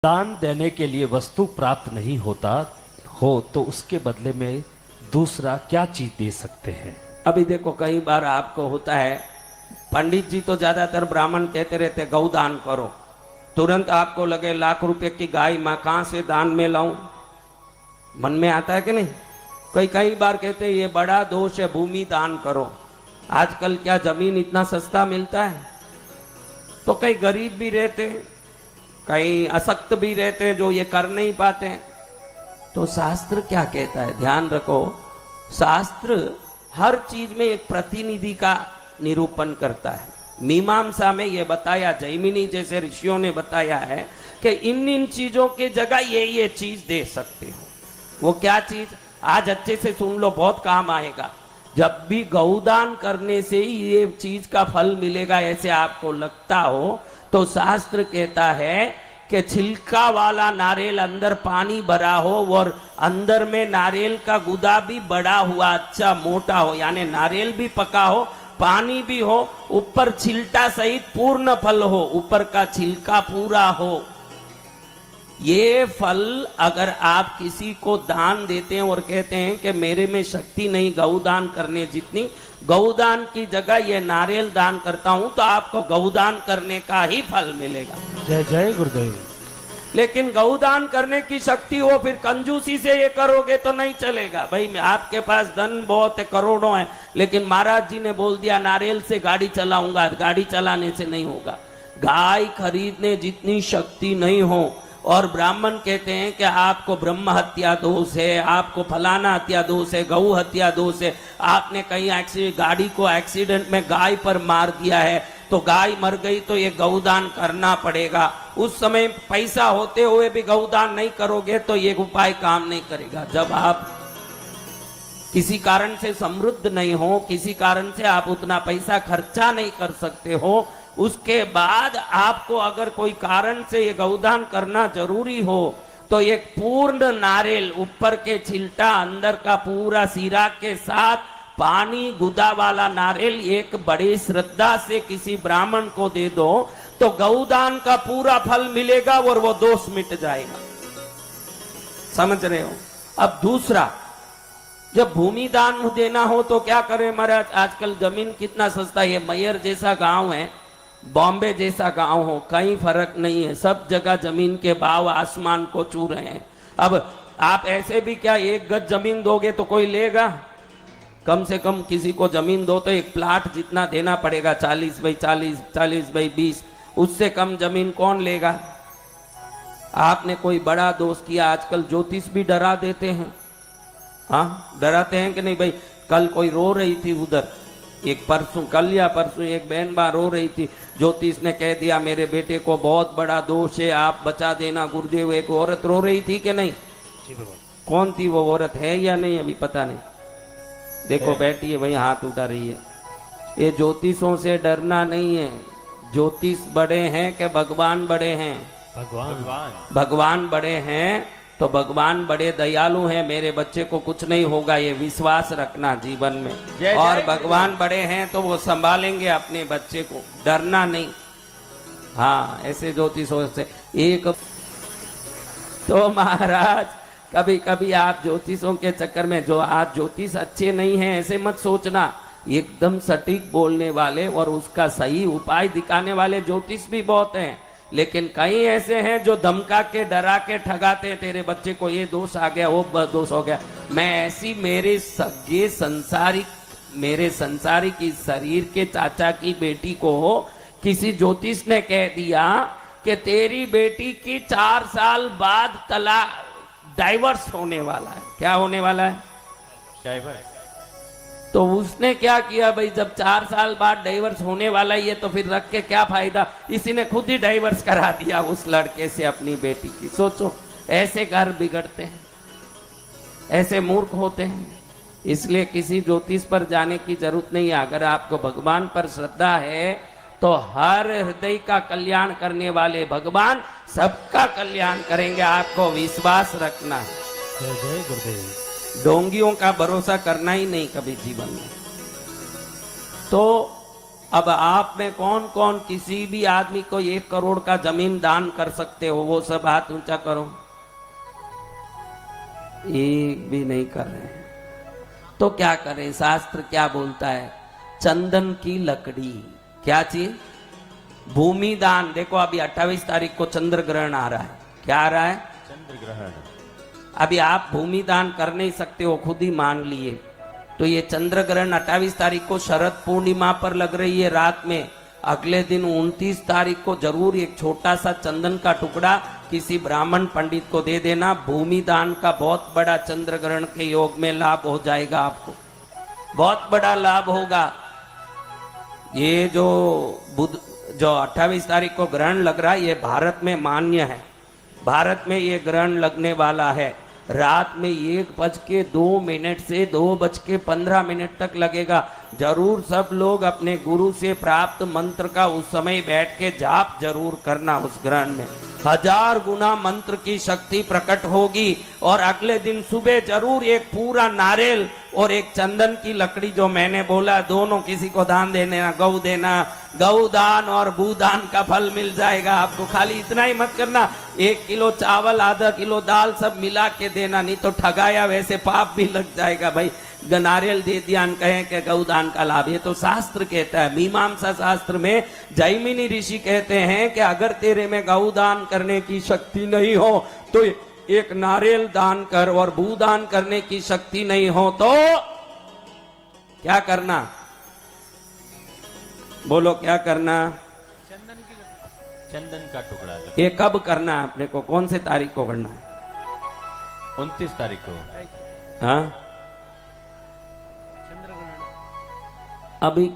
दान देने के लिए वस्तु प्राप्त नहीं होता हो तो उसके बदले में दूसरा क्या चीज दे सकते हैं। अभी देखो कई बार आपको होता है, पंडित जी तो ज्यादातर ब्राह्मण कहते रहते गौदान करो, तुरंत आपको लगे लाख रुपए की गाय मैं कहां से दान में लाऊं, मन में आता है कि नहीं। कई बार कहते हैं ये बड़ा दोष है, भूमि दान करो। आजकल क्या जमीन इतना सस्ता मिलता है। तो कई गरीब भी रहते हैं, कई अशक्त भी रहते हैं जो ये कर नहीं पाते हैं। तो शास्त्र क्या कहता है, ध्यान रखो, शास्त्र हर चीज में एक प्रतिनिधि का निरूपण करता है। मीमांसा में यह बताया, जैमिनी जैसे ऋषियों ने बताया है कि इन चीजों की जगह ये चीज दे सकते हो। वो क्या चीज, आज अच्छे से सुन लो, बहुत काम आएगा। जब भी गौदान करने से ही ये चीज का फल मिलेगा ऐसे आपको लगता हो, तो शास्त्र कहता है कि छिलका वाला नारियल अंदर पानी भरा हो और अंदर में नारियल का गुदा भी बड़ा हुआ अच्छा मोटा हो, यानी नारियल भी पका हो, पानी भी हो, ऊपर छिलटा सहित पूर्ण फल हो, ऊपर का छिलका पूरा हो, ये फल अगर आप किसी को दान देते हैं और कहते हैं कि मेरे में शक्ति नहीं गौदान करने जितनी, गौदान की जगह ये नारियल दान करता हूं, तो आपको गौदान करने का ही फल मिलेगा। जय जय गुरुदेव। लेकिन गौदान करने की शक्ति हो, फिर कंजूसी से ये करोगे तो नहीं चलेगा। भाई आपके पास धन बहुत है, करोड़ों है, लेकिन महाराज जी ने बोल दिया नारियल से गाड़ी चलाऊंगा, गाड़ी चलाने से नहीं होगा। गाय खरीदने जितनी शक्ति नहीं हो, और ब्राह्मण कहते हैं कि आपको ब्रह्म हत्या दोष है, आपको फलाना हत्या दोष है, गौ हत्या दोष है, आपने कहीं गाड़ी को एक्सीडेंट में गाय पर मार दिया है, तो गाय मर गई तो ये गौदान करना पड़ेगा। उस समय पैसा होते हुए भी गौदान नहीं करोगे तो ये उपाय काम नहीं करेगा। जब आप किसी कारण से समृद्ध नहीं हो, किसी कारण से आप उतना पैसा खर्चा नहीं कर सकते हो, उसके बाद आपको अगर कोई कारण से ये गौदान करना जरूरी हो, तो एक पूर्ण नारियल, ऊपर के छिलटा अंदर का पूरा सीरा के साथ पानी गुदा वाला नारियल एक बड़ी श्रद्धा से किसी ब्राह्मण को दे दो, तो गौदान का पूरा फल मिलेगा और वो दोष मिट जाएगा। समझ रहे हो। अब दूसरा, जब भूमि दान देना हो तो क्या करें महाराज, आजकल जमीन कितना सस्ता है। मैयर जैसा गांव है, बॉम्बे जैसा गांव हो, कहीं फर्क नहीं है, सब जगह जमीन के भाव आसमान को छू रहे हैं। अब आप ऐसे भी क्या एक गज जमीन दोगे तो कोई लेगा? कम से कम किसी को जमीन दो तो एक प्लाट जितना देना पड़ेगा, 40 बाई 40, 40 बाई 20, उससे कम जमीन कौन लेगा? आपने कोई बड़ा दोष किया, आजकल ज्योतिष भी डरा देते हैं। हाँ, डराते हैं कि नहीं भाई। कल कोई रो रही थी उधर, एक परसों, कल या परसों एक बहन बा रो रही थी, ज्योतिष ने कह दिया मेरे बेटे को बहुत बड़ा दोष है, आप बचा देना गुरुदेव। एक औरत रो रही थी कि नहीं? कौन थी वो औरत, है या नहीं अभी पता नहीं। देखो बैठी है वही हाथ उठा रही है। ये ज्योतिषों से डरना नहीं है। ज्योतिष बड़े हैं कि भगवान बड़े हैं? भगवान बड़े हैं, तो भगवान बड़े दयालु हैं। मेरे बच्चे को कुछ नहीं होगा, ये विश्वास रखना जीवन में। और भगवान बड़े हैं तो वो संभालेंगे अपने बच्चे को, डरना नहीं। हाँ, ऐसे ज्योतिषों से एक तो महाराज, कभी कभी आप ज्योतिषों के चक्कर में, जो आज ज्योतिष अच्छे नहीं हैं ऐसे मत सोचना, एकदम सटीक बोलने वाले और उसका सही उपाय दिखाने वाले ज्योतिष भी बहुत हैं। लेकिन कई ऐसे हैं जो धमका के, डरा के ठगाते, तेरे बच्चे को ये दोष आ गया, वो दोष हो गया। मैं ऐसी मेरे सगे संसारिक, मेरे संसारिक इस शरीर के चाचा की बेटी को किसी ज्योतिष ने कह दिया कि तेरी बेटी की 4 साल बाद तलाक, डाइवर्स होने वाला है। क्या होने वाला है? डाइवर्स। तो उसने क्या किया भाई, जब 4 साल बाद डाइवर्स होने वाला ही है तो फिर रख के क्या फायदा। इसी ने खुद ही डाइवर्स करा दिया उस लड़के से अपनी बेटी की। सोचो, ऐसे घर बिगड़ते हैं, ऐसे मूर्ख होते हैं। इसलिए किसी ज्योतिष पर जाने की जरूरत नहीं है। अगर आपको भगवान पर श्रद्धा है तो हर हृदय का कल्याण करने वाले भगवान सबका कल्याण करेंगे, आपको विश्वास रखना है। जय जय गुरुदेव। डोंगियों का भरोसा करना ही नहीं कभी जीवन में। तो अब आप में कौन कौन किसी भी आदमी को 1 करोड़ का जमीन दान कर सकते हो? वो सब हाथ ऊंचा करो। एक भी नहीं कर रहे हैं। तो क्या करें? शास्त्र क्या बोलता है? चंदन की लकड़ी। क्या चीज? भूमि दान। देखो अभी 28 तारीख को चंद्र ग्रहण आ रहा है। क्या आ रहा है? चंद्र ग्रहण। अभी आप भूमि दान कर नहीं सकते हो, खुद ही मान लिए। तो ये चंद्र ग्रहण 28 तारीख को शरद पूर्णिमा पर लग रही है रात में। अगले दिन 29 तारीख को जरूर एक छोटा सा चंदन का टुकड़ा किसी ब्राह्मण पंडित को दे देना। भूमि दान का बहुत बड़ा चंद्र ग्रहण के योग में लाभ हो जाएगा आपको, बहुत बड़ा लाभ होगा। ये जो 28 तारीख को ग्रहण लग रहा है, ये भारत में मान्य है। भारत में ये ग्रहण लगने वाला है। रात में 1:02 से 2:15 तक लगेगा। जरूर सब लोग अपने गुरु से प्राप्त मंत्र का उस समय बैठ के जाप जरूर करना। उस ग्रहण में 1000 गुना मंत्र की शक्ति प्रकट होगी। और अगले दिन सुबह जरूर एक पूरा नारियल और एक चंदन की लकड़ी जो मैंने बोला, दोनों किसी को दान देना। गौ देना, गौ दान और भूदान का फल मिल जाएगा आपको। खाली इतना ही मत करना, 1 किलो चावल, आधा किलो दाल सब मिला के देना, नहीं तो ठगाया वैसे पाप भी लग जाएगा भाई। नारियल दे दिया, कहें कि गौदान का लाभ। ये तो शास्त्र कहता है। मीमांसा शास्त्र में जैमिनी ऋषि कहते हैं कि अगर तेरे में गौदान करने की शक्ति नहीं हो तो एक नारियल दान कर, और भूदान करने की शक्ति नहीं हो तो क्या करना? बोलो क्या करना? चंदन का टुकड़ा। ये कब करना है अपने को? कौन से तारीख को करना है? 29 तारीख को। हाँ, अभी